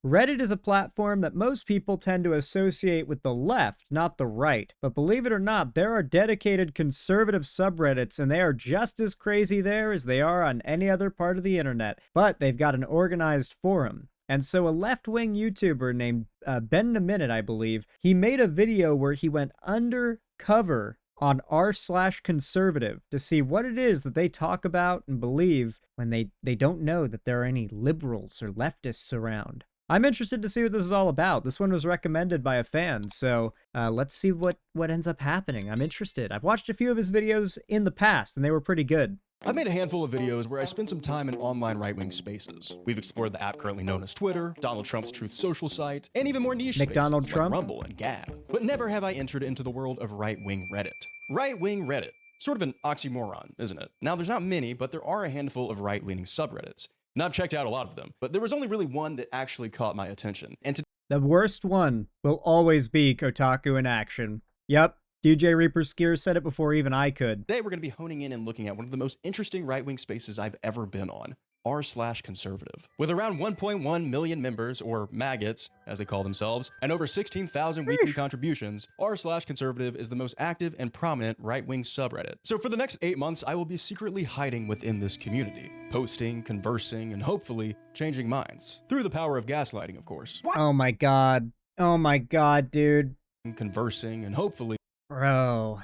Reddit is a platform that most people tend to associate with the left, not the right. But believe it or not, there are dedicated conservative subreddits, and they are just as crazy there as they are on any other part of the internet. But they've got an organized forum. And so a left-wing YouTuber named Ben a Minute, I believe, he made a video where he went undercover on r/conservative to see what it is that they talk about and believe when they don't know that there are any liberals or leftists around. I'm interested to see what this is all about. This one was recommended by a fan, so let's see what ends up happening. I'm interested. I've watched a few of his videos in the past, and they were pretty good. I've made a handful of videos where I spent some time in online right-wing spaces. We've explored the app currently known as Twitter, Donald Trump's Truth Social site, and even more niche McDonald spaces Trump? like Rumble and Gab. But never have I entered into the world of right-wing Reddit. Right-wing Reddit. Sort of an oxymoron, isn't it? Now, there's not many, but there are a handful of right-leaning subreddits. And I've checked out a lot of them, but there was only really one that actually caught my attention. And the worst one will always be Kotaku in action. Yep. DJ Reaper Skier said it before even I could. Today we're going to be honing in and looking at one of the most interesting right-wing spaces I've ever been on, r/conservative. With around 1.1 million members, or maggots, as they call themselves, and over 16,000 weekly contributions, r/conservative is the most active and prominent right-wing subreddit. So for the next 8 months, I will be secretly hiding within this community, posting, conversing, and hopefully changing minds. Through the power of gaslighting, of course. Oh my god. Oh my god, dude. Conversing, and hopefully... Bro.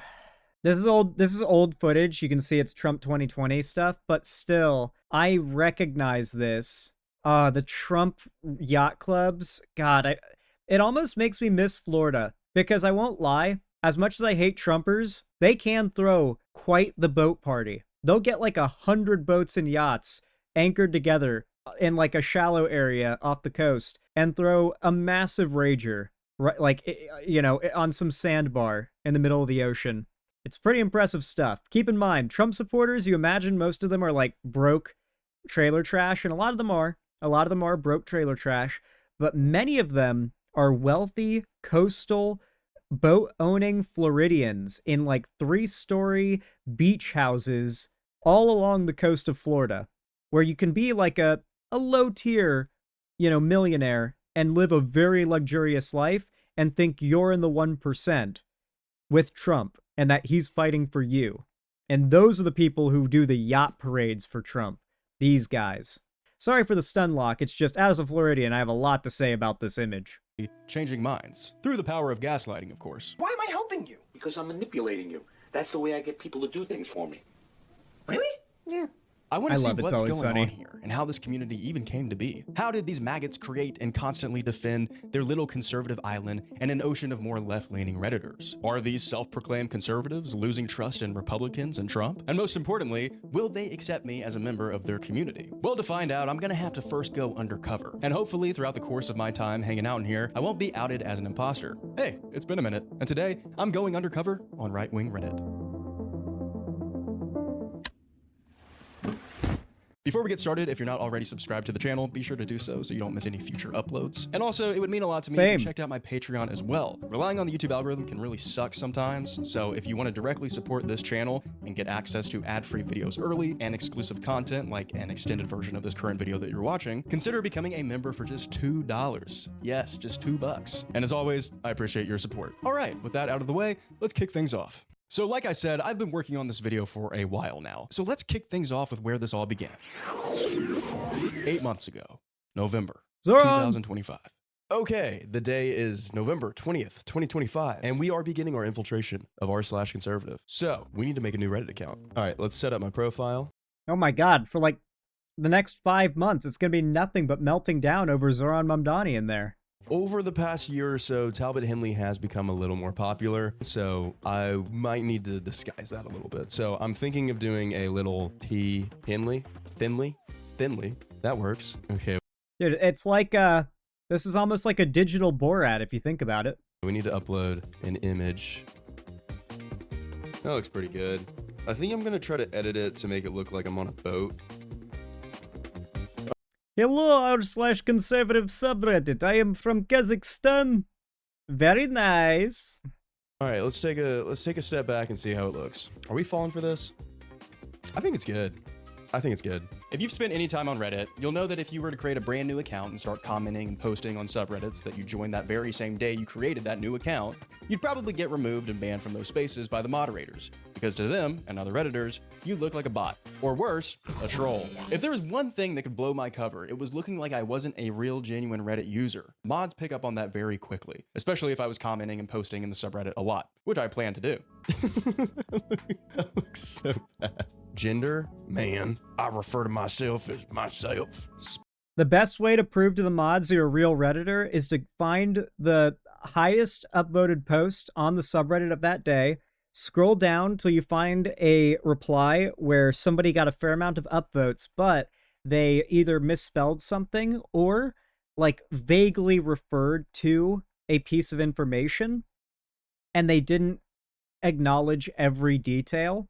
This is old footage. You can see it's Trump 2020 stuff, but still, I recognize this. The Trump yacht clubs. God, it almost makes me miss Florida. Because I won't lie, as much as I hate Trumpers, they can throw quite the boat party. They'll get like 100 boats and yachts anchored together in like a shallow area off the coast and throw a massive rager, right? Like, you know, on some sandbar in the middle of the ocean. It's pretty impressive stuff. Keep in mind, Trump supporters, you imagine most of them are like broke trailer trash, and a lot of them are. A lot of them are broke trailer trash, but many of them are wealthy, coastal, boat-owning Floridians in like 3-story beach houses all along the coast of Florida, where you can be like a low-tier, you know, millionaire and live a very luxurious life and think you're in the 1% with Trump and that he's fighting for you. And those are the people who do the yacht parades for Trump. These guys. Sorry for the stun lock, it's just, as a Floridian, I have a lot to say about this image. Changing minds. Through the power of gaslighting, of course. Why am I helping you? Because I'm manipulating you. That's the way I get people to do things for me. Really? Yeah. I want to see love It's what's Always going Sunny. on here and how this community even came to be. How did these maggots create and constantly defend their little conservative island and an ocean of more left-leaning Redditors? Are these self-proclaimed conservatives losing trust in Republicans and Trump? And most importantly, will they accept me as a member of their community? Well, to find out, I'm gonna have to first go undercover. And hopefully, throughout the course of my time hanging out in here, I won't be outed as an imposter. Hey, it's been a minute, and today, I'm going undercover on right-wing Reddit. Before we get started, if you're not already subscribed to the channel, be sure to do so you don't miss any future uploads. And also, it would mean a lot to me if you checked out my Patreon as well. Relying on the YouTube algorithm can really suck sometimes, so if you want to directly support this channel and get access to ad-free videos early and exclusive content like an extended version of this current video that you're watching, consider becoming a member for just $2. Yes, just $2. And as always, I appreciate your support. All right, with that out of the way, let's kick things off. So like I said, I've been working on this video for a while now. So let's kick things off with where this all began. 8 months ago, November 2025. Okay, the day is November 20th, 2025, and we are beginning our infiltration of r/conservative. So we need to make a new Reddit account. All right, let's set up my profile. Oh my god, for like the next 5 months, it's gonna be nothing but melting down over Zoran Mamdani in there. Over the past year or so, Talbot Henley has become a little more popular, so I might need to disguise that a little bit. So I'm thinking of doing a little T Henley, thinly, that works. Okay. Dude, it's like, this is almost like a digital Borat if you think about it. We need to upload an image. That looks pretty good. I think I'm gonna try to edit it to make it look like I'm on a boat. Hello, r/conservative subreddit. I am from Kazakhstan. Very nice. All right, let's take a step back and see how it looks. Are we falling for this? I think it's good. I think it's good. If you've spent any time on Reddit, you'll know that if you were to create a brand new account and start commenting and posting on subreddits that you joined that very same day you created that new account, you'd probably get removed and banned from those spaces by the moderators. Because to them, and other Redditors, you look like a bot. Or worse, a troll. If there was one thing that could blow my cover, it was looking like I wasn't a real genuine Reddit user. Mods pick up on that very quickly, especially if I was commenting and posting in the subreddit a lot, which I plan to do. That looks so bad. Gender, man. I refer to myself as myself. The best way to prove to the mods you're a real Redditor is to find the highest upvoted post on the subreddit of that day, scroll down till you find a reply where somebody got a fair amount of upvotes, but they either misspelled something or like vaguely referred to a piece of information and they didn't acknowledge every detail,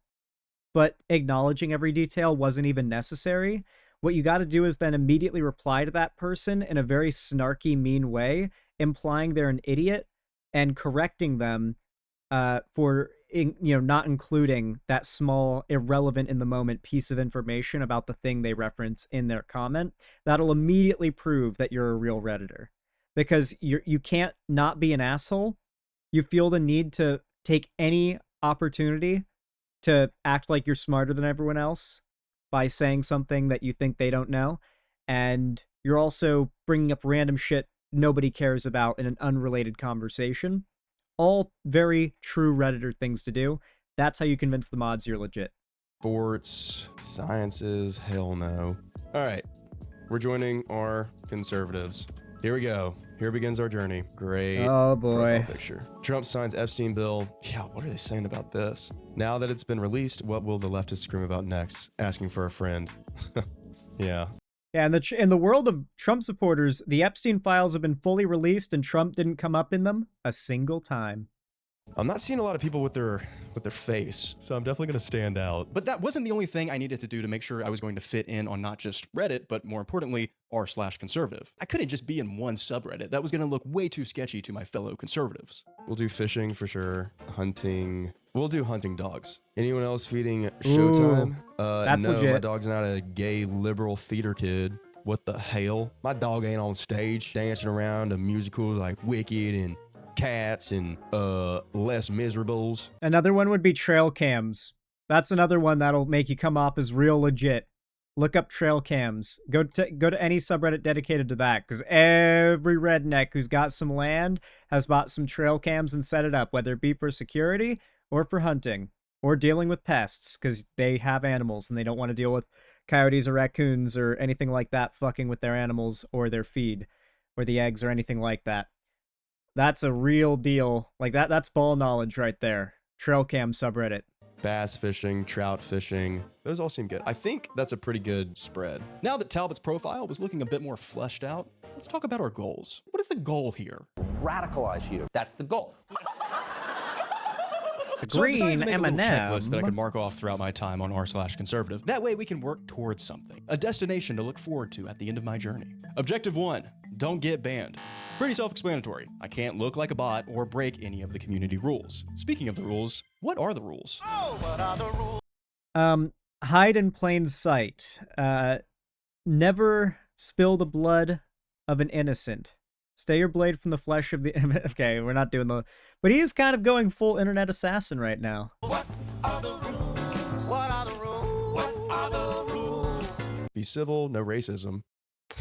but acknowledging every detail wasn't even necessary. What you got to do is then immediately reply to that person in a very snarky, mean way, implying they're an idiot and correcting them for not including that small, irrelevant in the moment piece of information about the thing they reference in their comment. That'll immediately prove that you're a real Redditor, because you can't not be an asshole. You feel the need to take any opportunity to act like you're smarter than everyone else by saying something that you think they don't know, and you're also bringing up random shit nobody cares about in an unrelated conversation. All very true Redditor things to do. That's how you convince the mods you're legit. Sports, sciences, hell no. All right, we're joining our conservatives. Here we go. Here begins our journey. Great. Oh boy. Profile picture. Trump signs Epstein bill. Yeah, what are they saying about this? Now that it's been released, what will the leftists scream about next? Asking for a friend. Yeah. Yeah, in the world of Trump supporters, the Epstein files have been fully released and Trump didn't come up in them a single time. I'm not seeing a lot of people with their face, so I'm definitely going to stand out. But that wasn't the only thing I needed to do to make sure I was going to fit in on not just Reddit, but more importantly, r/conservative. I couldn't just be in one subreddit. That was going to look way too sketchy to my fellow conservatives. We'll do fishing for sure, hunting. We'll do hunting dogs. Anyone else feeding Showtime? That's no, legit. My dog's not a gay liberal theater kid. What the hell? My dog ain't on stage dancing around to musicals like Wicked and Cats and Les Miserables. Another one would be trail cams. That's another one that'll make you come off as real legit. Look up trail cams. Go to any subreddit dedicated to that, because every redneck who's got some land has bought some trail cams and set it up, whether it be for security or for hunting or dealing with pests, because they have animals and they don't want to deal with coyotes or raccoons or anything like that fucking with their animals or their feed or the eggs or anything like that. That's a real deal. Like that's ball knowledge right there. Trail cam subreddit. Bass fishing, trout fishing. Those all seem good. I think that's a pretty good spread. Now that Talbot's profile was looking a bit more fleshed out, let's talk about our goals. What is the goal here? Radicalize you. That's the goal. So I decided Green to make a little checklist M&M. that I could mark off throughout my time on r/conservative. That way we can work towards something, a destination to look forward to at the end of my journey. Objective 1, don't get banned. Pretty self-explanatory. I can't look like a bot or break any of the community rules. Speaking of the rules, what are the rules? Hide in plain sight. Never spill the blood of an innocent. Stay your blade from the flesh of the... Okay, we're not doing the... But he is kind of going full internet assassin right now. What are the rules? What are the rules? What are the rules? Be civil, no racism.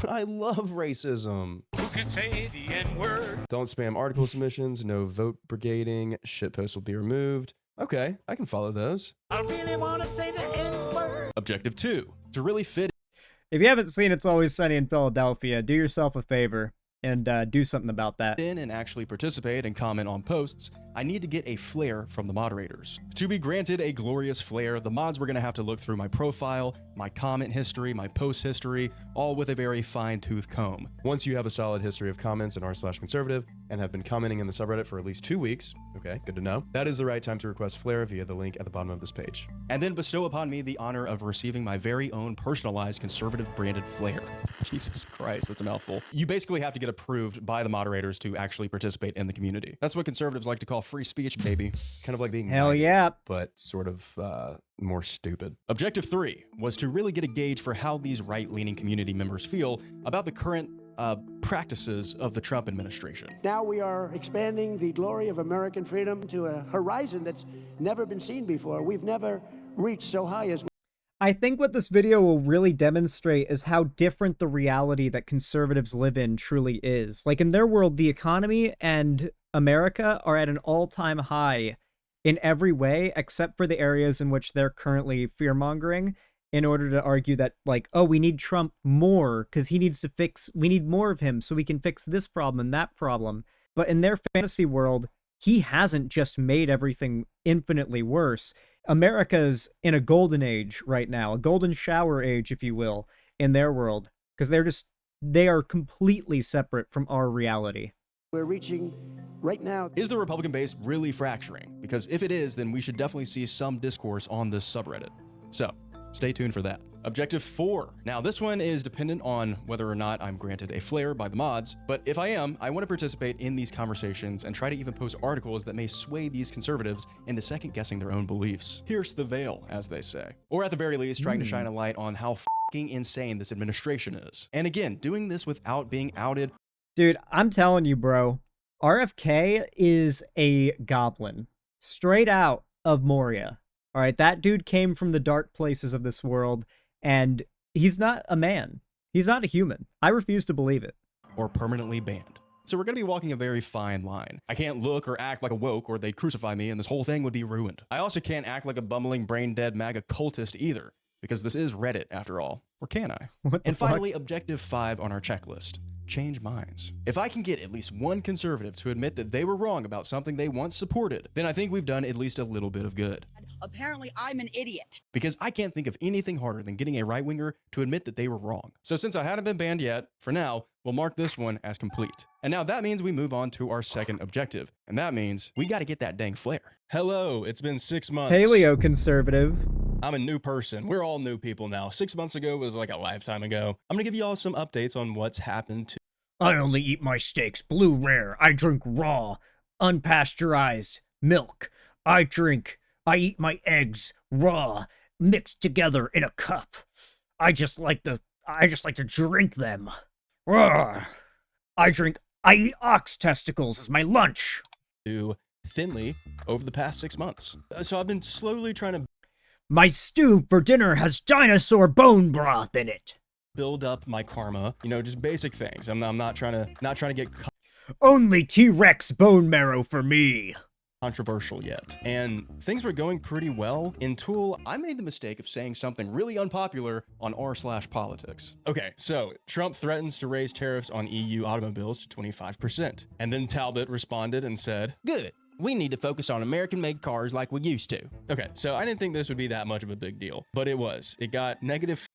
I love racism. Who could say the N-word? Don't spam article submissions, no vote brigading, shitposts will be removed. Okay, I can follow those. I really want to say the N-word. Objective 2, to really fit If you haven't seen It's Always Sunny in Philadelphia, do yourself a favor and do something about that. in and actually participate and comment on posts, I need to get a flair from the moderators. To be granted a glorious flair, the mods were going to have to look through my profile, my comment history, my post history, all with a very fine-tooth comb. Once you have a solid history of comments in r/conservative and have been commenting in the subreddit for at least 2 weeks, okay, good to know, that is the right time to request flair via the link at the bottom of this page. And then bestow upon me the honor of receiving my very own personalized conservative branded flair. Jesus Christ, that's a mouthful. You basically have to get approved by the moderators to actually participate in the community. That's what conservatives like to call free speech, baby. It's kind of like being Hell knighted, yeah. but sort of more stupid. Objective 3 was to really get a gauge for how these right-leaning community members feel about the current practices of the Trump administration. Now we are expanding the glory of American freedom to a horizon that's never been seen before. We've never reached so high as I think what this video will really demonstrate is how different the reality that conservatives live in truly is. Like, in their world, the economy and America are at an all-time high in every way, except for the areas in which they're currently fear-mongering in order to argue that, like, oh, we need Trump more because he needs to we need more of him so we can fix this problem and that problem. But in their fantasy world, he hasn't just made everything infinitely worse. America's in a golden age right now, a golden shower age, if you will, in their world, because they are completely separate from our reality. we're reaching right now. Is the Republican base really fracturing? Because if it is, then we should definitely see some discourse on this subreddit. So, stay tuned for that. Objective 4. Now, this one is dependent on whether or not I'm granted a flair by the mods, but if I am, I want to participate in these conversations and try to even post articles that may sway these conservatives into second-guessing their own beliefs. Pierce the veil, as they say. Or at the very least, trying to shine a light on how f***ing insane this administration is. And again, doing this without being outed. Dude, I'm telling you, bro, RFK is a goblin. Straight out of Moria. All right, that dude came from the dark places of this world, and he's not a man. He's not a human. I refuse to believe it. Or permanently banned. So we're going to be walking a very fine line. I can't look or act like a woke or they'd crucify me and this whole thing would be ruined. I also can't act like a bumbling brain-dead MAGA cultist either, because this is Reddit after all. Or can I? And finally, objective 5 on our checklist. Change minds. If I can get at least one conservative to admit that they were wrong about something they once supported, then I think we've done at least a little bit of good. Apparently, I'm an idiot. Because I can't think of anything harder than getting a right-winger to admit that they were wrong. So since I hadn't been banned yet, for now, we'll mark this one as complete. And now that means we move on to our second objective. And that means we got to get that dang flair. Hello, it's been 6 months. Paleo conservative. I'm a new person. We're all new people now. 6 months ago was like a lifetime ago. I'm gonna give you all some updates on what's happened to. I only eat my steaks blue rare. I drink raw, unpasteurized milk. I eat my eggs raw, mixed together in a cup. I just like to drink them. Raw. I eat ox testicles as my lunch. Thinly over the past 6 months. So I've been slowly trying to. My stew for dinner has dinosaur bone broth in it. Build up my karma, you know, just basic things. I'm not trying to get only T-Rex bone marrow for me. Controversial yet. And things were going pretty well until I made the mistake of saying something really unpopular on r/politics. Okay, so Trump threatens to raise tariffs on EU automobiles to 25%. And then Talbot responded and said, "Good. We need to focus on American-made cars like we used to." Okay, so I didn't think this would be that much of a big deal, but it was. It got negative.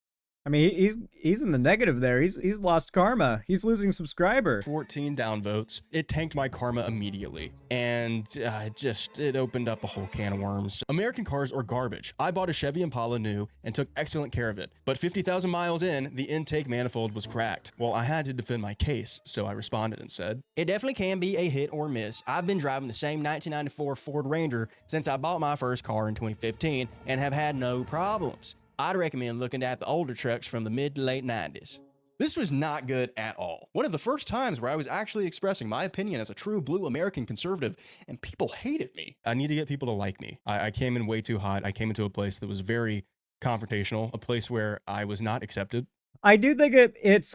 I mean, he's in the negative there. He's lost karma. He's losing subscriber. 14 downvotes. It tanked my karma immediately. And it opened up a whole can of worms. American cars are garbage. I bought a Chevy Impala new and took excellent care of it. But 50,000 miles in, the intake manifold was cracked. Well, I had to defend my case, so I responded and said, "It definitely can be a hit or miss. I've been driving the same 1994 Ford Ranger since I bought my first car in 2015 and have had no problems. I'd recommend looking at the older trucks from the mid to late 90s. This was not good at all. One of the first times where I was actually expressing my opinion as a true blue American conservative, and people hated me. I need to get people to like me. I came in way too hot. I came into a place that was very confrontational, a place where I was not accepted. I do think it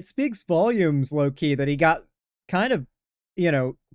speaks volumes, low-key, that he got kind of,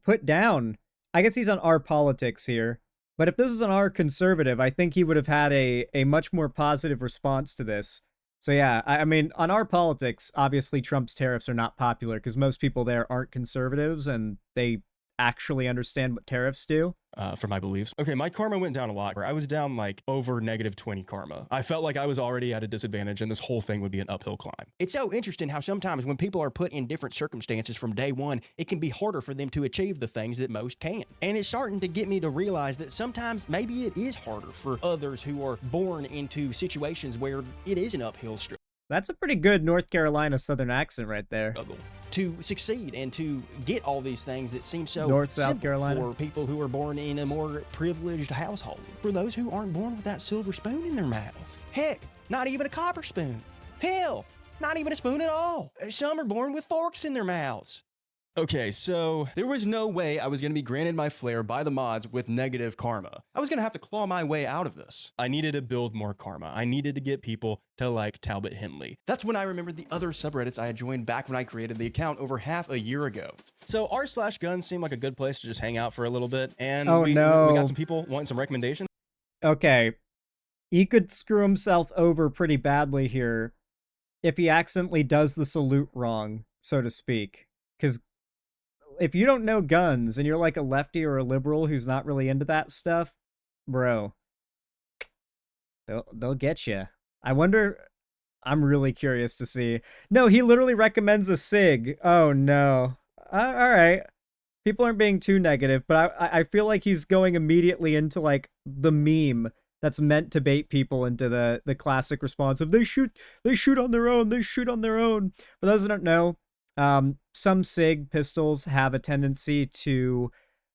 put down. I guess he's on our politics here. But if this was an R conservative, I think he would have had a much more positive response to this. So yeah, I mean, on our politics, obviously Trump's tariffs are not popular because most people there aren't conservatives and they actually understand what tariffs do. For my beliefs. Okay, my karma went down a lot. I was down like over negative 20 karma. I felt like I was already at a disadvantage and this whole thing would be an uphill climb. It's so interesting how sometimes when people are put in different circumstances from day one, it can be harder for them to achieve the things that most can. And it's starting to get me to realize that sometimes maybe it is harder for others who are born into situations where it is an uphill struggle. That's a pretty good North Carolina Southern accent right there. To succeed and to get all these things that seem so North South simple Carolina for people who are born in a more privileged household. For those who aren't born with that silver spoon in their mouth. Heck, not even a copper spoon. Hell, not even a spoon at all. Some are born with forks in their mouths. Okay, so there was no way I was going to be granted my flair by the mods with negative karma. I was going to have to claw my way out of this. I needed to build more karma. I needed to get people to like Talbot Henley. That's when I remembered the other subreddits I had joined back when I created the account over half a year ago. So r/guns seemed like a good place to just hang out for a little bit, and we got some people wanting some recommendations. Okay, he could screw himself over pretty badly here if he accidentally does the salute wrong, so to speak. Because if you don't know guns and you're like a lefty or a liberal who's not really into that stuff, bro, they'll get you. I wonder. I'm really curious to see. No, he literally recommends a SIG. Oh no. All right. People aren't being too negative, but I feel like he's going immediately into like the meme that's meant to bait people into the classic response of they shoot on their own, they shoot on their own. For those that don't know, some SIG pistols have a tendency to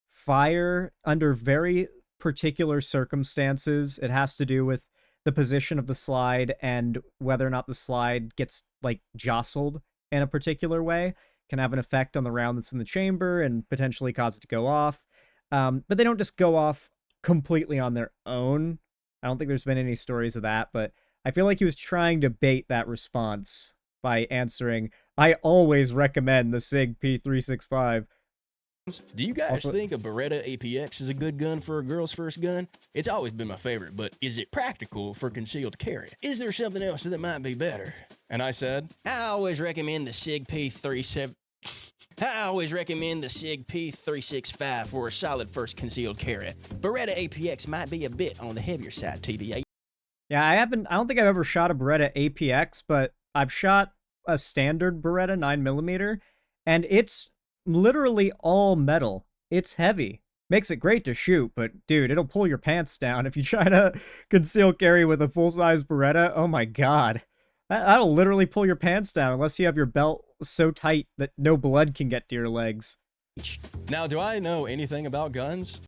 fire under very particular circumstances. It has to do with the position of the slide and whether or not the slide gets like jostled in a particular way. Can have an effect on the round that's in the chamber and potentially cause it to go off. But they don't just go off completely on their own. I don't think there's been any stories of that, but I feel like he was trying to bait that response by answering, I always recommend the SIG P365. Do you guys think a Beretta APX is a good gun for a girl's first gun? It's always been my favorite, but is it practical for concealed carry? Is there something else that might be better? And I said, I always recommend the SIG P365 for a solid first concealed carry. Beretta APX might be a bit on the heavier side, TBA. Yeah, I don't think I've ever shot a Beretta APX, but I've shot a standard Beretta 9mm, and it's literally all metal. It's heavy. Makes it great to shoot, but dude, it'll pull your pants down if you try to conceal carry with a full-size Beretta. Oh my god. That'll literally pull your pants down unless you have your belt so tight that no blood can get to your legs. Now, do I know anything about guns?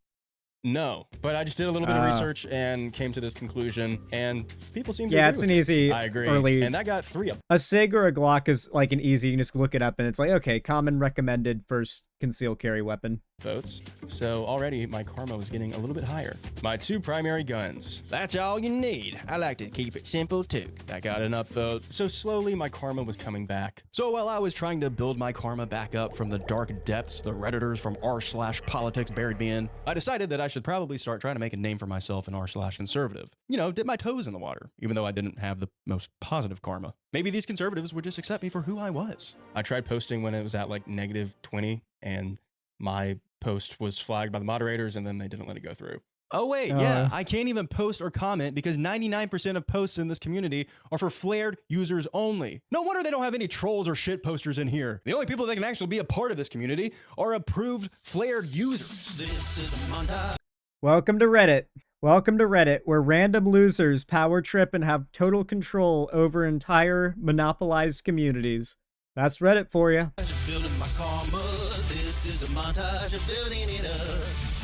No, but I just did a little bit of research and came to this conclusion, and people seem to agree it's an easy I agree. early. And that got 3 up. A SIG or a Glock is like an easy, you can just look it up and it's like, okay, common recommended first concealed carry weapon. Votes. So already my karma was getting a little bit higher. My 2 primary guns. That's all you need. I like to keep it simple too. That got an upvote. So slowly my karma was coming back. So while I was trying to build my karma back up from the dark depths the Redditors from r/politics buried me in, I decided that I should probably start trying to make a name for myself in r/conservative. You know, dip my toes in the water, even though I didn't have the most positive karma. Maybe these conservatives would just accept me for who I was. I tried posting when it was at like -20 and my post was flagged by the moderators and then they didn't let it go through. Oh wait, yeah, I can't even post or comment because 99% of posts in this community are for flared users only. No wonder they don't have any trolls or shit posters in here. The only people that can actually be a part of this community are approved flared users. This is a montage. Welcome to Reddit. Welcome to Reddit, where random losers power trip and have total control over entire monopolized communities. That's Reddit for you. Building my karma. This is a montage of building it up.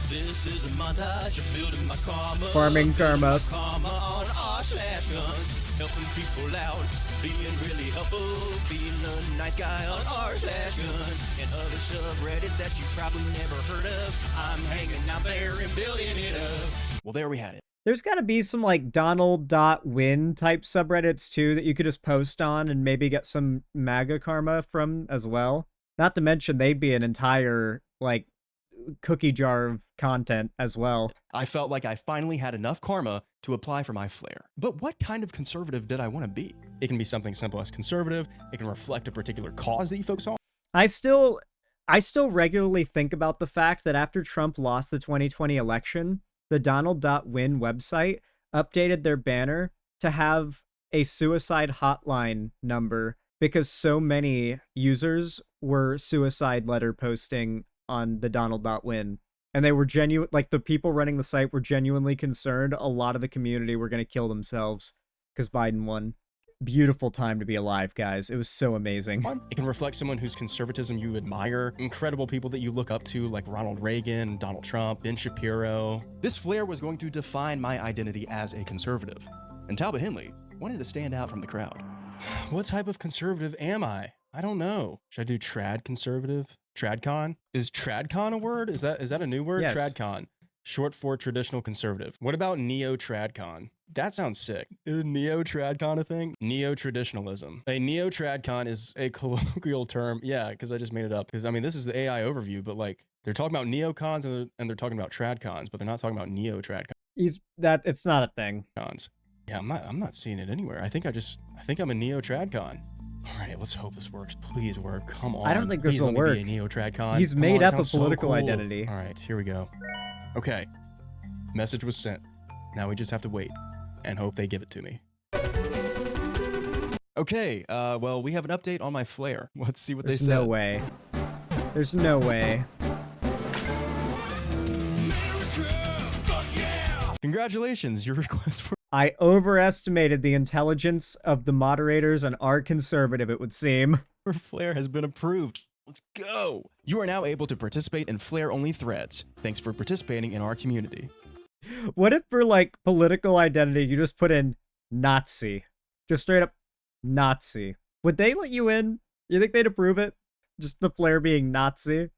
This is a montage of building my karma. Farming karma. Karma on r/guns. Helping people out. Being really helpful. Being a nice guy on r/guns. And other subreddits that you probably never heard of. I'm hanging out there and building it up. Well, there we had it. There's got to be some like Donald.win type subreddits too that you could just post on and maybe get some MAGA karma from as well. Not to mention they'd be an entire like cookie jar of content as well. I felt like I finally had enough karma to apply for my flair. But what kind of conservative did I want to be? It can be something simple as conservative. It can reflect a particular cause that you focus on. I still regularly think about the fact that after Trump lost the 2020 election, the Donald.win website updated their banner to have a suicide hotline number because so many users were suicide letter posting on the Donald.win. And they were genuine, like the people running the site were genuinely concerned a lot of the community were going to kill themselves because Biden won. beautiful time to be alive, guys. It was so amazing. It can reflect someone whose conservatism you admire, incredible people that you look up to like Ronald Reagan, Donald Trump, Ben Shapiro. This flair was going to define my identity as a conservative. And Talbot Henley wanted to stand out from the crowd. What type of conservative am I? I don't know. Should I do trad conservative? Tradcon? Is tradcon a word? Is that a new word? Yes. Tradcon. Short for traditional conservative. What about neo-tradcon? That sounds sick. Is neo-tradcon a thing? Neo-traditionalism. A neo-tradcon is a colloquial term. Yeah, because I just made it up. Because, I mean, this is the AI overview, but, like, they're talking about neocons and they're talking about tradcons, but they're not talking about neo-tradcons. It's not a thing. Yeah, I'm not seeing it anywhere. I think I'm a neo-tradcon. All right, let's hope this works. Please work. Come on. I don't think this will let me work. Be a neo-tradcon. He's Come made on, up a sounds so political cool. identity. All right, here we go. Okay, message was sent. Now we just have to wait and hope they give it to me. Okay, well, we have an update on my flair. Let's see what they said. There's no way. There's no way. Congratulations, your request for I overestimated the intelligence of the moderators and our conservative, it would seem. flair has been approved. Let's go. You are now able to participate in flair-only threads. Thanks for participating in our community. What if for, like, political identity, you just put in Nazi? Just straight up Nazi. Would they let you in? You think they'd approve it? Just the flair being Nazi?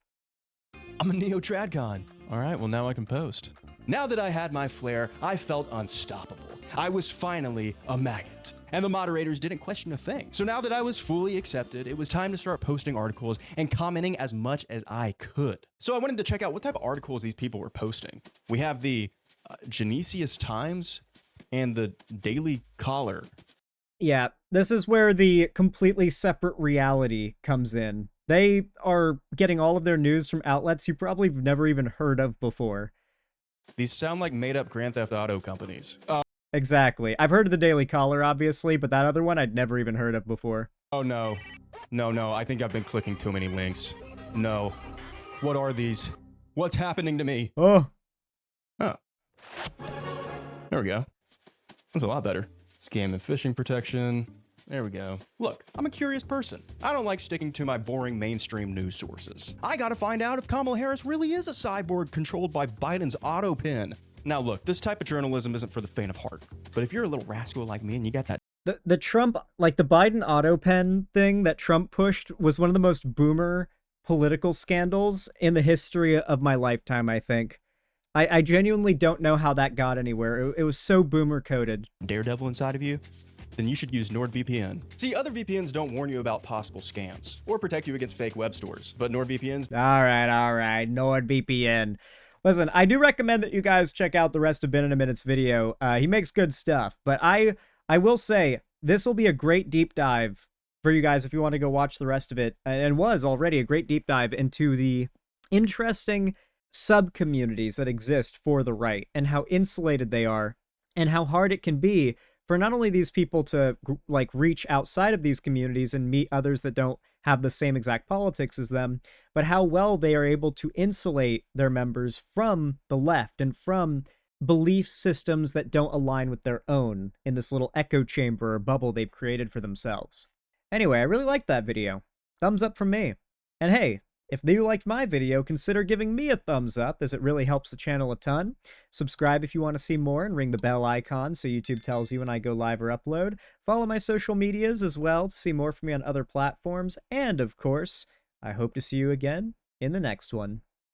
I'm a neo-tradcon. All right, well, now I can post. Now that I had my flair, I felt unstoppable. I was finally a maggot. And the moderators didn't question a thing. So now that I was fully accepted, it was time to start posting articles and commenting as much as I could. So I wanted to check out what type of articles these people were posting. We have the Genesius Times and the Daily Caller. Yeah, this is where the completely separate reality comes in. They are getting all of their news from outlets you probably never even heard of before. These sound like made-up Grand Theft Auto companies. Exactly. I've heard of the Daily Caller, obviously, but that other one I'd never even heard of before. Oh, no. No, I think I've been clicking too many links. No. What are these? What's happening to me? Oh. Oh. There we go. That's a lot better. Scam and phishing protection. There we go. Look, I'm a curious person. I don't like sticking to my boring mainstream news sources. I gotta find out if Kamala Harris really is a cyborg controlled by Biden's auto pen. Now look, this type of journalism isn't for the faint of heart. But if you're a little rascal like me and you got that The Trump, like the Biden auto pen thing that Trump pushed was one of the most boomer political scandals in the history of my lifetime, I think. I genuinely don't know how that got anywhere. It was so boomer coded. daredevil inside of you, then you should use NordVPN. See, other VPNs don't warn you about possible scams or protect you against fake web stores, but NordVPNs... All right, NordVPN. Listen, I do recommend that you guys check out the rest of Ben in a Minute's video. He makes good stuff, but I will say this will be a great deep dive for you guys if you want to go watch the rest of it, and was already a great deep dive into the interesting sub-communities that exist for the right and how insulated they are and how hard it can be for not only these people to like reach outside of these communities and meet others that don't have the same exact politics as them, but how well they are able to insulate their members from the left and from belief systems that don't align with their own in this little echo chamber or bubble they've created for themselves. Anyway, I really liked that video. Thumbs up from me. And hey, if you liked my video, consider giving me a thumbs up, as it really helps the channel a ton. Subscribe if you want to see more, and ring the bell icon so YouTube tells you when I go live or upload. Follow my social medias as well to see more from me on other platforms. And, of course, I hope to see you again in the next one.